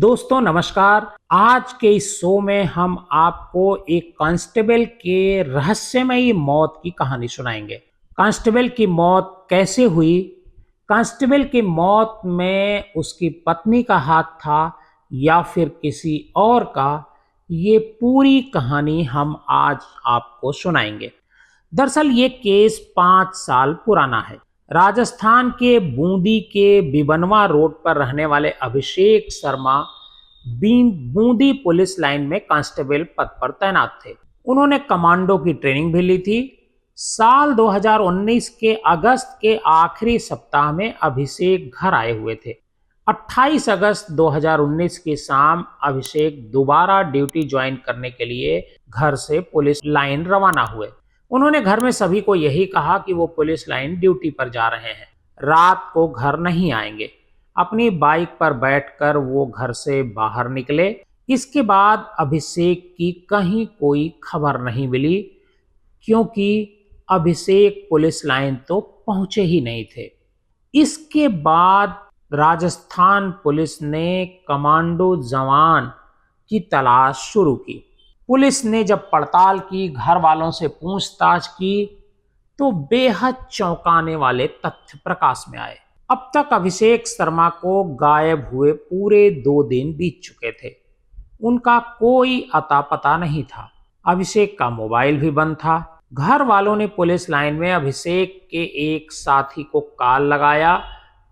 दोस्तों नमस्कार। आज के इस शो में हम आपको एक कांस्टेबल के रहस्यमयी मौत की कहानी सुनाएंगे। कांस्टेबल की मौत कैसे हुई, कांस्टेबल की मौत में उसकी पत्नी का हाथ था या फिर किसी और का, ये पूरी कहानी हम आज आपको सुनाएंगे। दरअसल ये केस 5 साल पुराना है। राजस्थान के बूंदी के बिबनवा रोड पर रहने वाले अभिषेक शर्मा बूंदी पुलिस लाइन में कांस्टेबल पद पर तैनात थे। उन्होंने कमांडो की ट्रेनिंग भी ली थी। साल 2019 के अगस्त के आखिरी सप्ताह में अभिषेक घर आए हुए थे। 28 अगस्त 2019 की शाम अभिषेक दोबारा ड्यूटी ज्वाइन करने के लिए घर से पुलिस लाइन रवाना हुए। उन्होंने घर में सभी को यही कहा कि वो पुलिस लाइन ड्यूटी पर जा रहे हैं, रात को घर नहीं आएंगे। अपनी बाइक पर बैठकर वो घर से बाहर निकले। इसके बाद अभिषेक की कहीं कोई खबर नहीं मिली, क्योंकि अभिषेक पुलिस लाइन तो पहुंचे ही नहीं थे। इसके बाद राजस्थान पुलिस ने कमांडो जवान की तलाश शुरू की। पुलिस ने जब पड़ताल की, घर वालों से पूछताछ की, तो बेहद चौंकाने वाले तथ्य प्रकाश में आए। अब तक अभिषेक शर्मा को गायब हुए पूरे 2 दिन बीत चुके थे। उनका कोई अता पता नहीं था। अभिषेक का मोबाइल भी बंद था। घर वालों ने पुलिस लाइन में अभिषेक के एक साथी को कॉल लगाया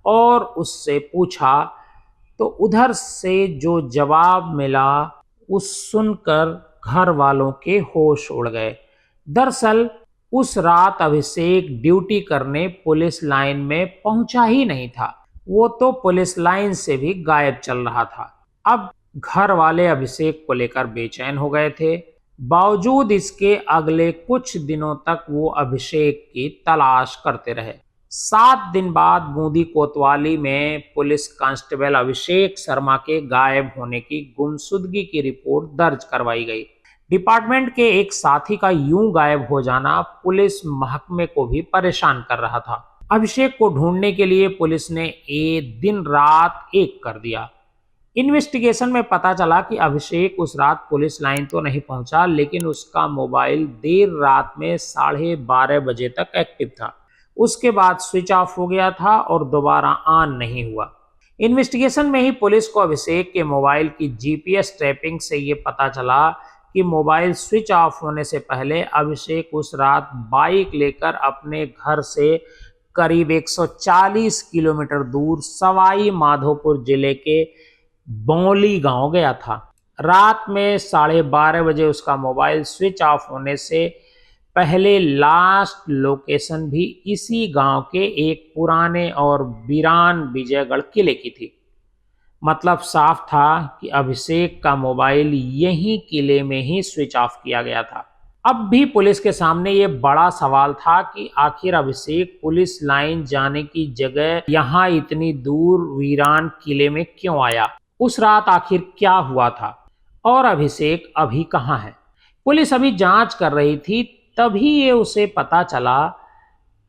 और उससे पूछा, तो उधर से जो जवाब मिला उस सुनकर घर वालों के होश उड़ गए। दरअसल उस रात अभिषेक ड्यूटी करने पुलिस लाइन में पहुंचा ही नहीं था। वो तो पुलिस लाइन से भी गायब चल रहा था। अब घर वाले अभिषेक को लेकर बेचैन हो गए थे। बावजूद इसके अगले कुछ दिनों तक वो अभिषेक की तलाश करते रहे। 7 दिन बाद बूंदी कोतवाली में पुलिस कांस्टेबल अभिषेक शर्मा के गायब होने की गुमशुदगी की रिपोर्ट दर्ज करवाई गई। डिपार्टमेंट के एक साथी का यूं गायब हो जाना पुलिस महकमे को भी परेशान कर रहा था। अभिषेक को ढूंढने के लिए पुलिस ने दिन रात एक कर दिया। इन्वेस्टिगेशन में पता चला कि अभिषेक उस रात पुलिस लाइन तो नहीं पहुंचा, लेकिन उसका मोबाइल देर रात में 12:30 बजे तक एक्टिव था। उसके बाद स्विच ऑफ हो गया था और दोबारा ऑन नहीं हुआ। इन्वेस्टिगेशन में ही पुलिस को अभिषेक के मोबाइल की जीपीएस ट्रैपिंग से ये पता चला कि मोबाइल स्विच ऑफ होने से पहले अभिषेक उस रात बाइक लेकर अपने घर से करीब 140 किलोमीटर दूर सवाई माधोपुर जिले के बौली गांव गया था। रात में 12:30 बजे उसका मोबाइल स्विच ऑफ होने से पहले लास्ट लोकेशन भी इसी गांव के एक पुराने और वीरान विजयगढ़ किले की थी। मतलब साफ था कि अभिषेक का मोबाइल यही किले में ही स्विच ऑफ किया गया था। अब भी पुलिस के सामने ये बड़ा सवाल था कि आखिर अभिषेक पुलिस लाइन जाने की जगह यहाँ इतनी दूर वीरान किले में क्यों आया? उस रात आखिर क्या हुआ था और अभिषेक अभी कहाँ है? पुलिस अभी जांच कर रही थी, तभी ये उसे पता चला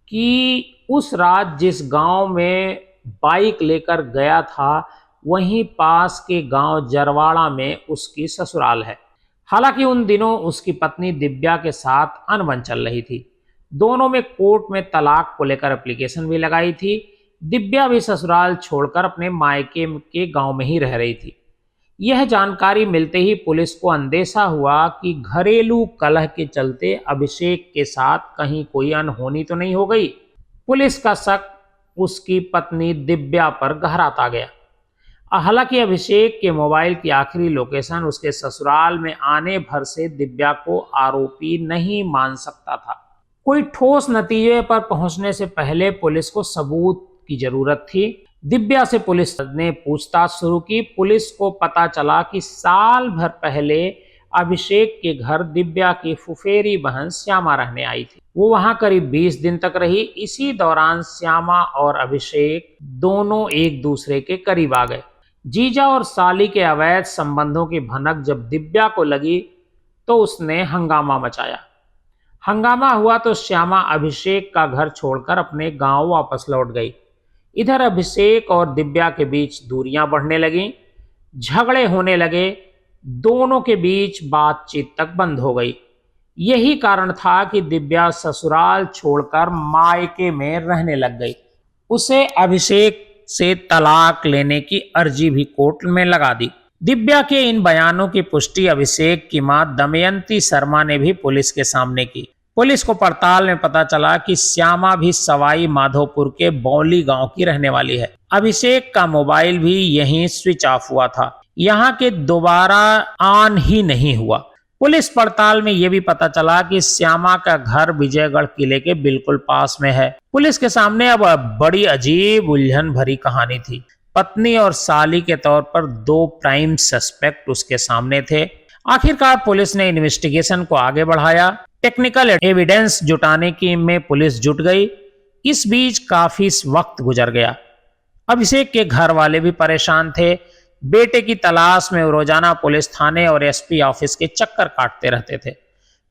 कि उस रात जिस गांव में बाइक लेकर गया था, वहीं पास के गांव जरवाड़ा में उसकी ससुराल है। हालांकि उन दिनों उसकी पत्नी दिव्या के साथ अनबन चल रही थी। दोनों में कोर्ट में तलाक को लेकर एप्लीकेशन भी लगाई थी। दिव्या भी ससुराल छोड़कर अपने मायके के गांव में ही रह रही थी। यह जानकारी मिलते ही पुलिस को अंदेशा हुआ कि घरेलू कलह के चलते अभिषेक के साथ कहीं कोई अनहोनी तो नहीं हो गई। पुलिस का शक उसकी पत्नी दिव्या पर गहराता गया। हालांकि अभिषेक के मोबाइल की आखिरी लोकेशन उसके ससुराल में आने भर से दिव्या को आरोपी नहीं मान सकता था। कोई ठोस नतीजे पर पहुंचने से पहले पुलिस को सबूत की जरूरत थी। दिव्या से पुलिस ने पूछताछ शुरू की। पुलिस को पता चला कि साल भर पहले अभिषेक के घर दिव्या की फुफेरी बहन श्यामा रहने आई थी। वो वहां करीब 20 दिन तक रही। इसी दौरान श्यामा और अभिषेक दोनों एक दूसरे के करीब आ गए। जीजा और साली के अवैध संबंधों की भनक जब दिव्या को लगी तो उसने हंगामा मचाया। हंगामा हुआ तो श्यामा अभिषेक का घर छोड़कर अपने गांव वापस लौट गई। इधर अभिषेक और दिव्या के बीच दूरियां बढ़ने लगीं। झगड़े होने लगे, दोनों के बीच बातचीत तक बंद हो गई। यही कारण था कि दिव्या ससुराल छोड़कर मायके में रहने लग गई। उसे अभिषेक से तलाक लेने की अर्जी भी कोर्ट में लगा दी। दिव्या के इन बयानों की पुष्टि अभिषेक की मां दमयंती शर्मा ने भी पुलिस के सामने की। पुलिस को पड़ताल में पता चला कि श्यामा भी सवाई माधोपुर के बौली गांव की रहने वाली है। अभिषेक का मोबाइल भी यहीं स्विच ऑफ हुआ था, यहाँ के दोबारा ऑन ही नहीं हुआ। पुलिस पड़ताल में यह भी पता चला कि श्यामा का घर विजयगढ़ किले के बिल्कुल पास में है। पुलिस के सामने अब बड़ी अजीब उलझन भरी कहानी थी। पत्नी और साली के तौर पर दो प्राइम सस्पेक्ट उसके सामने थे। आखिरकार पुलिस ने इन्वेस्टिगेशन को आगे बढ़ाया। टेक्निकल एविडेंस जुटाने की में पुलिस जुट गई। इस बीच काफी वक्त गुजर गया। अभिषेक के घर वाले भी परेशान थे। बेटे की तलाश में रोजाना पुलिस थाने और एसपी ऑफिस के चक्कर काटते रहते थे।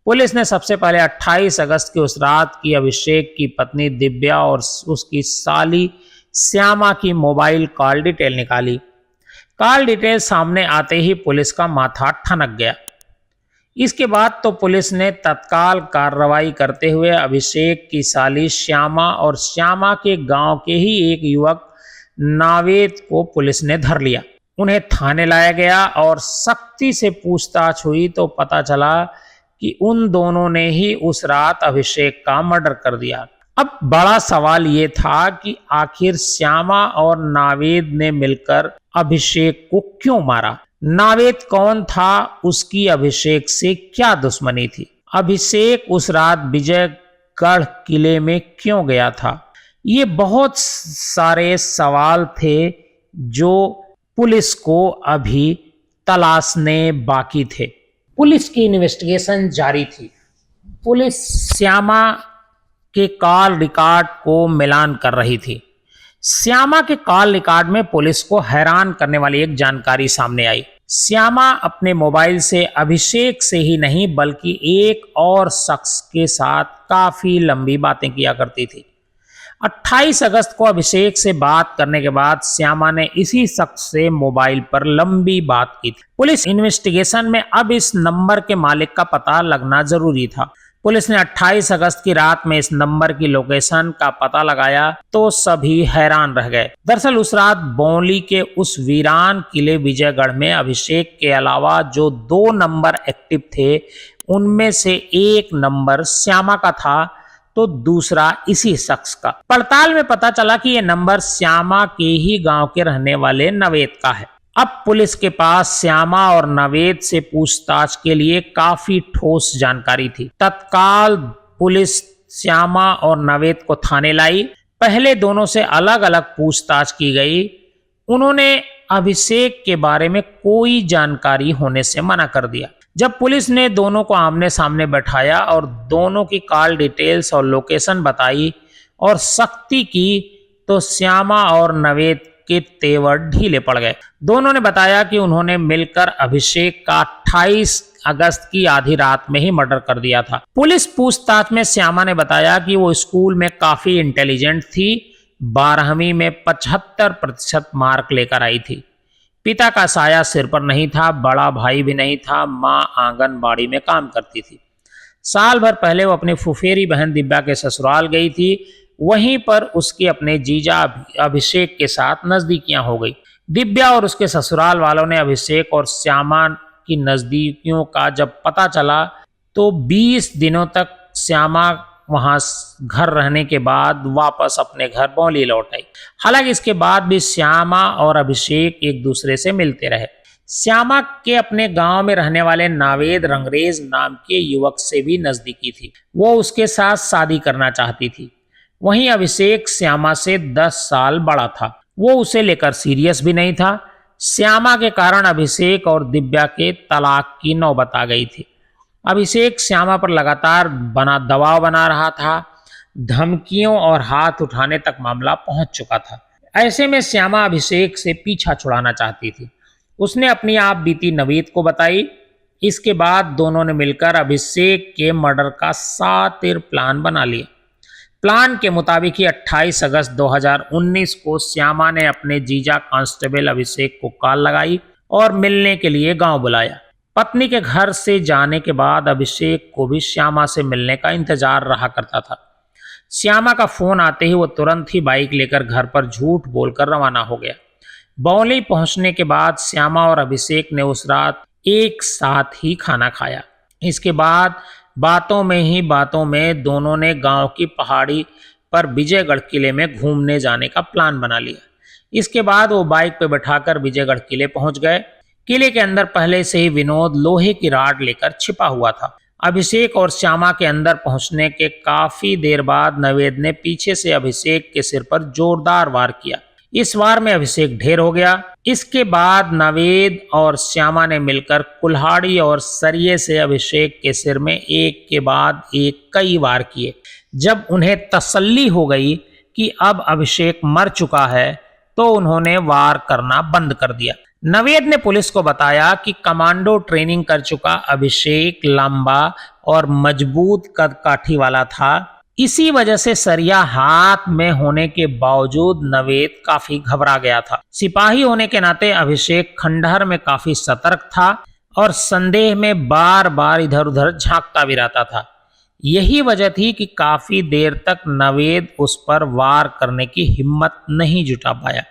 पुलिस ने सबसे पहले 28 अगस्त की उस रात की अभिषेक की पत्नी दिव्या और उसकी साली श्यामा की मोबाइल कॉल डिटेल निकाली। कॉल डिटेल सामने आते ही पुलिस का माथा ठनक गया। इसके बाद तो पुलिस ने तत्काल कार्रवाई करते हुए अभिषेक की साली श्यामा और श्यामा के गांव के ही एक युवक नावेद को पुलिस ने धर लिया। उन्हें थाने लाया गया और सख्ती से पूछताछ हुई तो पता चला कि उन दोनों ने ही उस रात अभिषेक का मर्डर कर दिया। अब बड़ा सवाल ये था कि आखिर श्यामा और नावेद ने मिलकर अभिषेक को क्यों मारा? नावेद कौन था? उसकी अभिषेक से क्या दुश्मनी थी? अभिषेक उस रात विजयगढ़ किले में क्यों गया था? ये बहुत सारे सवाल थे जो पुलिस को अभी तलाशने बाकी थे। पुलिस की इन्वेस्टिगेशन जारी थी। पुलिस श्यामा के कॉल रिकॉर्ड को मिलान कर रही थी। श्यामा के कॉल रिकॉर्ड में पुलिस को हैरान करने वाली एक जानकारी सामने आई। श्यामा अपने मोबाइल से अभिषेक से ही नहीं बल्कि एक और शख्स के साथ काफी लंबी बातें किया करती थी। 28 अगस्त को अभिषेक से बात करने के बाद श्यामा ने इसी शख्स से मोबाइल पर लंबी बात की थी। पुलिस इन्वेस्टिगेशन में अब इस नंबर के मालिक का पता लगना जरूरी था। पुलिस ने 28 अगस्त की रात में इस नंबर की लोकेशन का पता लगाया तो सभी हैरान रह गए। दरअसल उस रात बौली के उस वीरान किले विजयगढ़ में अभिषेक के अलावा जो 2 नंबर एक्टिव थे उनमें से एक नंबर श्यामा का था तो दूसरा इसी शख्स का। पड़ताल में पता चला कि यह नंबर श्यामा के ही गांव के रहने वाले नवेद का है। अब पुलिस के पास श्यामा और नवेद से पूछताछ के लिए काफी ठोस जानकारी थी। तत्काल पुलिस श्यामा और नवेद को थाने लाई। पहले दोनों से अलग अलग पूछताछ की गई। उन्होंने अभिषेक के बारे में कोई जानकारी होने से मना कर दिया। जब पुलिस ने दोनों को आमने सामने बैठाया और दोनों की कॉल डिटेल्स और लोकेशन बताई और सख्ती की तो श्यामा और नवेद के तेवर ढीले पड़ गए। दोनों ने बताया कि उन्होंने मिलकर अभिषेक का 28 अगस्त की आधी रात में ही मर्डर कर दिया था। पुलिस पूछताछ में श्यामा ने बताया कि वो स्कूल में काफी इंटेलिजेंट थी। 12वीं में 75% मार्क लेकर आई थी। पिता का साया सिर पर नहीं था, बड़ा भाई भी नहीं था। माँ आंगनबाड़ी में काम करती थी। साल भर पहले वो अपनी फुफेरी बहन दिव्या के ससुराल गई थी। वहीं पर उसके अपने जीजा अभिषेक के साथ नजदीकियां हो गई। दिव्या और उसके ससुराल वालों ने अभिषेक और श्यामा की नजदीकियों का जब पता चला तो 20 दिनों तक श्यामा वहां घर रहने के बाद वापस अपने घर बौली लौट आई। हालांकि इसके बाद भी श्यामा और अभिषेक एक दूसरे से मिलते रहे। श्यामा के अपने गांव में रहने वाले नावेद रंगरेज नाम के युवक से भी नजदीकी थी। वो उसके साथ शादी करना चाहती थी। वहीं अभिषेक श्यामा से 10 साल बड़ा था। वो उसे लेकर सीरियस भी नहीं था। श्यामा के कारण अभिषेक और दिव्या के तलाक की नौबत आ गई थी। अभिषेक श्यामा पर लगातार दबाव बना रहा था। धमकियों और हाथ उठाने तक मामला पहुंच चुका था। ऐसे में श्यामा अभिषेक से पीछा छुड़ाना चाहती थी। उसने अपनी आप बीती नवेद को बताई। इसके बाद दोनों ने मिलकर अभिषेक के मर्डर का शातिर प्लान बना लिया। प्लान के मुताबिक ही 28 अगस्त 2019 को श्यामा ने अपने जीजा कांस्टेबल अभिषेक को कॉल लगाई और मिलने के लिए गांव बुलाया। पत्नी के घर से जाने के बाद अभिषेक को भी श्यामा से मिलने का इंतजार रहा करता था। श्यामा का फोन आते ही वो तुरंत ही बाइक लेकर घर पर झूठ बोलकर रवाना हो गया। बौली पहुंचने के बाद श्यामा और अभिषेक ने उस रात एक साथ ही खाना खाया। इसके बाद बातों में दोनों ने गांव की पहाड़ी पर विजयगढ़ किले में घूमने जाने का प्लान बना लिया। इसके बाद वो बाइक पर बैठाकर विजयगढ़ किले पहुंच गए। किले के अंदर पहले से ही विनोद लोहे की राड लेकर छिपा हुआ था। अभिषेक और श्यामा के अंदर पहुंचने के काफी देर बाद नवेद ने पीछे से अभिषेक के सिर पर जोरदार वार किया। इस वार में अभिषेक ढेर हो गया। इसके बाद नवेद और श्यामा ने मिलकर कुल्हाड़ी और सरिये से अभिषेक के सिर में एक के बाद एक कई वार किए। जब उन्हें तसल्ली हो गई कि अब अभिषेक मर चुका है तो उन्होंने वार करना बंद कर दिया। नवेद ने पुलिस को बताया कि कमांडो ट्रेनिंग कर चुका अभिषेक लंबा और मजबूत कदकाठी वाला था। इसी वजह से सरिया हाथ में होने के बावजूद नवेद काफी घबरा गया था। सिपाही होने के नाते अभिषेक खंडहर में काफी सतर्क था और संदेह में बार बार इधर उधर झांकता भी रहता था। यही वजह थी कि काफी देर तक नवेद उस पर वार करने की हिम्मत नहीं जुटा पाया।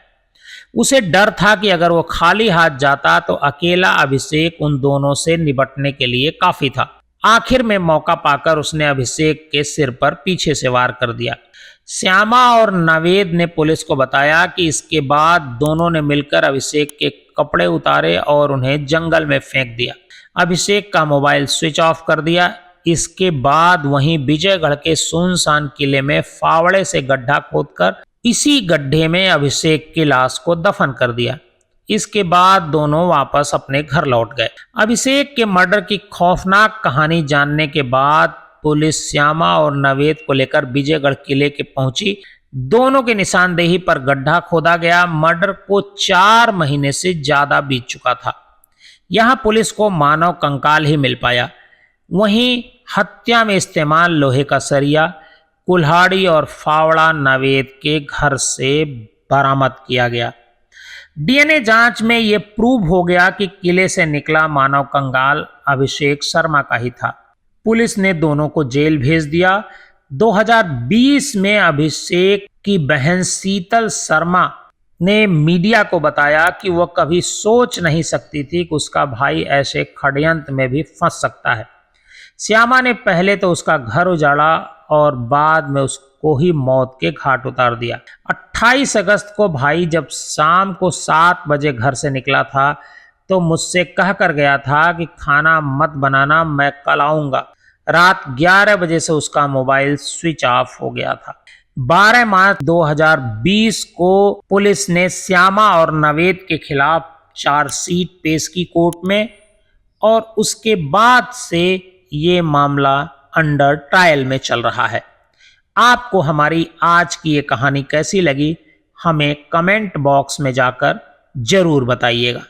उसे डर था कि अगर वो खाली हाथ जाता तो अकेला अभिषेक उन दोनों से निपटने के लिए काफी था। आखिर में मौका पाकर उसने अभिषेक के सिर पर पीछे से वार कर दिया। श्यामा और नवेद ने पुलिस को बताया कि इसके बाद दोनों ने मिलकर अभिषेक के कपड़े उतारे और उन्हें जंगल में फेंक दिया। अभिषेक का मोबाइल स्विच ऑफ कर दिया। इसके बाद वहीं विजयगढ़ के सुनसान किले में फावड़े से गड्ढा खोदकर इसी गड्ढे में अभिषेक की लाश को दफन कर दिया। इसके बाद दोनों वापस अपने घर लौट गए। अभिषेक के मर्डर की खौफनाक कहानी जानने के बाद पुलिस श्यामा और नवेद को लेकर विजयगढ़ किले के पहुंची। दोनों की निशानदेही पर गड्ढा खोदा गया। मर्डर को 4 महीने से ज्यादा बीत चुका था। यहां पुलिस को मानव कंकाल ही मिल पाया। वहीं हत्या में इस्तेमाल लोहे का सरिया, कुल्हाड़ी और फावड़ा नवेद के घर से बरामद किया गया। डीएनए जांच में यह प्रूव हो गया कि किले से निकला मानव कंकाल अभिषेक शर्मा का ही था। पुलिस ने दोनों को जेल भेज दिया। 2020 में अभिषेक की बहन शीतल शर्मा ने मीडिया को बताया कि वह कभी सोच नहीं सकती थी कि उसका भाई ऐसे षड्यंत्र में भी फंस सकता है। श्यामा ने पहले तो उसका घर उजाड़ा और बाद में उसको ही मौत के घाट उतार दिया। 28 अगस्त को भाई जब शाम को 7 बजे घर से निकला था तो मुझसे कह कर गया था कि खाना मत बनाना, मैं कल आऊंगा। रात 11 बजे से उसका मोबाइल स्विच ऑफ हो गया था। 12 मार्च 2020 को पुलिस ने श्यामा और नवेद के खिलाफ चार्जशीट पेश की कोर्ट में और उसके बाद से ये मामला अंडर ट्रायल में चल रहा है। आपको हमारी आज की ये कहानी कैसी लगी हमें कमेंट बॉक्स में जाकर जरूर बताइएगा।